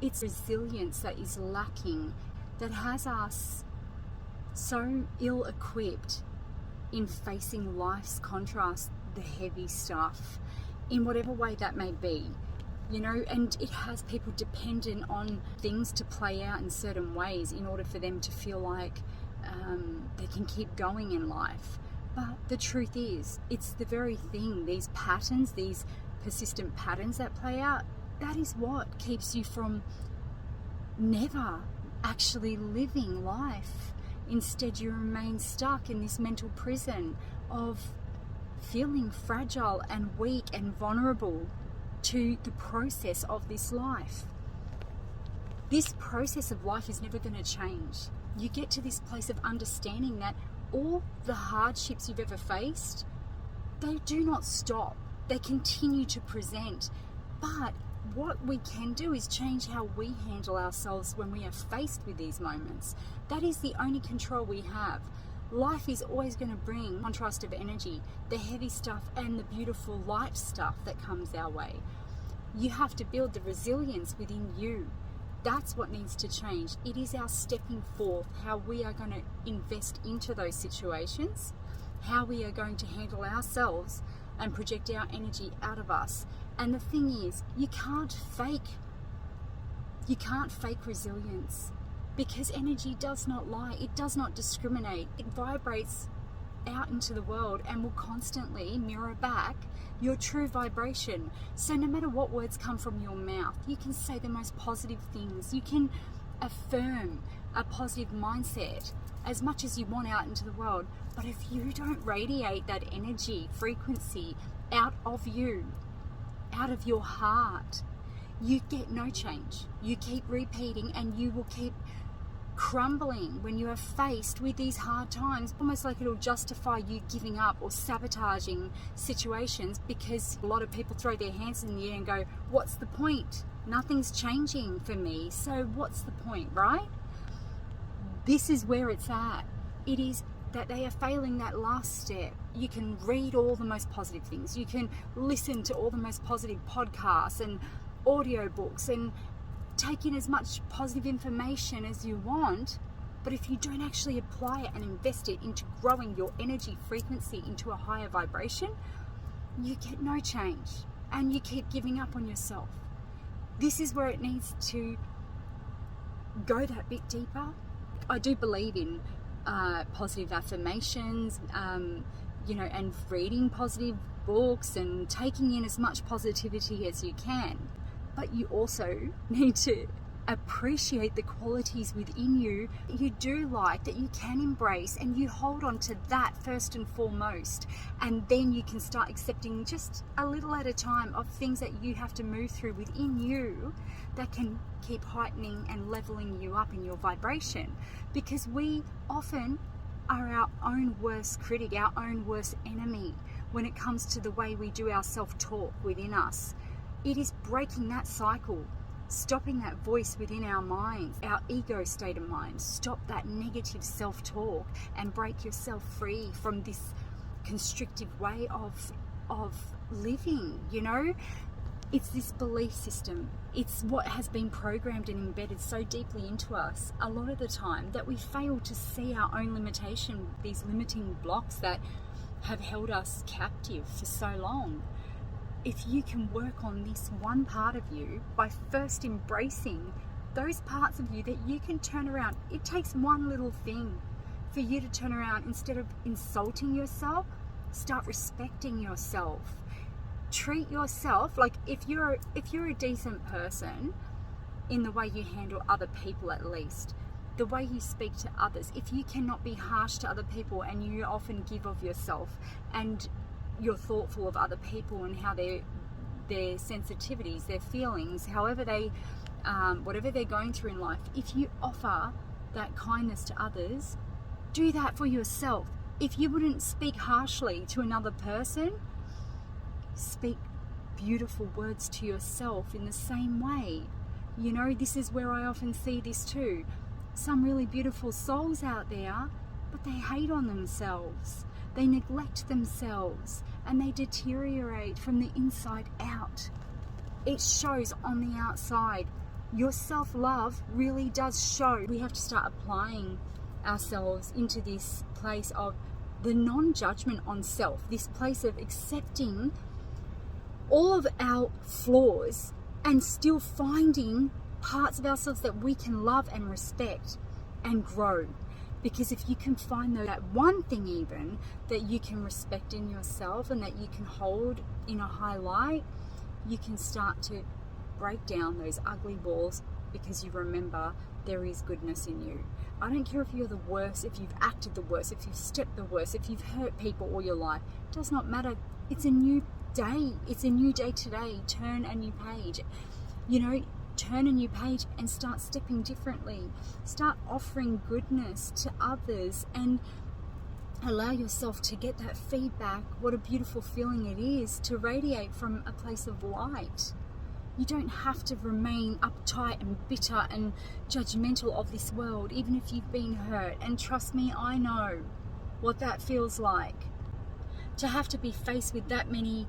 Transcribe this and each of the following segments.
It's resilience that is lacking, that has us so ill-equipped in facing life's contrast, the heavy stuff, in whatever way that may be. And it has people dependent on things to play out in certain ways in order for them to feel like they can keep going in life. But the truth is, it's the very thing, these patterns, these persistent patterns that play out, that is what keeps you from never actually living life. Instead, you remain stuck in this mental prison of feeling fragile and weak and vulnerable to the process of this life. This process of life is never going to change. You get to this place of understanding that all the hardships you've ever faced, they do not stop. They continue to present. But what we can do is change how we handle ourselves when we are faced with these moments. That is the only control we have. Life is always going to bring contrast of energy, the heavy stuff and the beautiful light stuff that comes our way. You have to build the resilience within you. That's what needs to change. It is our stepping forth, how we are going to invest into those situations, how we are going to handle ourselves and project our energy out of us. And the thing is, you can't fake resilience, because energy does not lie. It does not discriminate. It vibrates out into the world and will constantly mirror back your true vibration. So no matter what words come from your mouth, you can say the most positive things. You can affirm a positive mindset as much as you want out into the world. But if you don't radiate that energy, frequency out of you, out of your heart, you get no change. You keep repeating and you will keep crumbling when you are faced with these hard times, almost like it'll justify you giving up or sabotaging situations, because a lot of people throw their hands in the air and go, what's the point? Nothing's changing for me, so what's the point, right? This is where it's at. It is that they are failing that last step. You can read all the most positive things. You can listen to all the most positive podcasts and audiobooks and take in as much positive information as you want, but if you don't actually apply it and invest it into growing your energy frequency into a higher vibration, you get no change and you keep giving up on yourself. This is where it needs to go that bit deeper. I do believe in positive affirmations, and reading positive books and taking in as much positivity as you can. But you also need to appreciate the qualities within you that you do like, that you can embrace, and you hold on to that first and foremost. And then you can start accepting just a little at a time of things that you have to move through within you that can keep heightening and leveling you up in your vibration. Because we often are our own worst critic, our own worst enemy when it comes to the way we do our self-talk within us. It is breaking that cycle, stopping that voice within our minds, our ego state of mind. Stop that negative self-talk and break yourself free from this constrictive way of living, It's this belief system. It's what has been programmed and embedded so deeply into us a lot of the time that we fail to see our own limitation, these limiting blocks that have held us captive for so long. If you can work on this one part of you by first embracing those parts of you that you can turn around. It takes one little thing for you to turn around. Instead of insulting yourself, start respecting yourself. Treat yourself like if you're a decent person in the way you handle other people, at least the way you speak to others. If you cannot be harsh to other people and you often give of yourself and you're thoughtful of other people and how their sensitivities, their feelings, however they, whatever they're going through in life, if you offer that kindness to others, do that for yourself. If you wouldn't speak harshly to another person, speak beautiful words to yourself in the same way. This is where I often see this too. Some really beautiful souls out there, but they hate on themselves. They neglect themselves and they deteriorate from the inside out. It shows on the outside. Your self-love really does show. We have to start applying ourselves into this place of the non-judgment on self, this place of accepting all of our flaws and still finding parts of ourselves that we can love and respect and grow. Because if you can find that one thing even that you can respect in yourself and that you can hold in a high light, you can start to break down those ugly walls, because you remember there is goodness in you. I don't care if you're the worst, if you've acted the worst, if you've stepped the worst, if you've hurt people all your life. It does not matter. It's a new day. It's a new day today. Turn a new page. Turn a new page and start stepping differently. Start offering goodness to others and allow yourself to get that feedback. What a beautiful feeling it is to radiate from a place of light. You don't have to remain uptight and bitter and judgmental of this world, even if you've been hurt. And trust me, I know what that feels like. To have to be faced with that many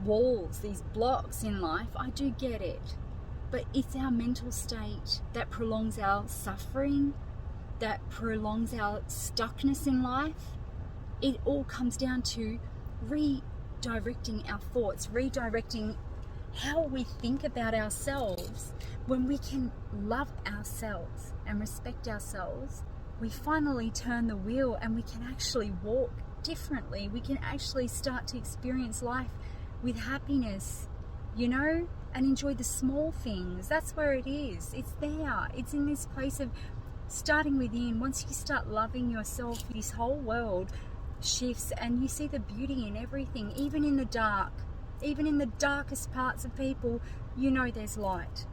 walls, these blocks in life, I do get it. But it's our mental state that prolongs our suffering, that prolongs our stuckness in life. It all comes down to redirecting our thoughts, redirecting how we think about ourselves. When we can love ourselves and respect ourselves, we finally turn the wheel and we can actually walk differently. We can actually start to experience life with happiness, and enjoy the small things. That's where it is. It's there. It's in this place of starting within. Once you start loving yourself, this whole world shifts and you see the beauty in everything, even in the dark. Even in the darkest parts of people, there's light.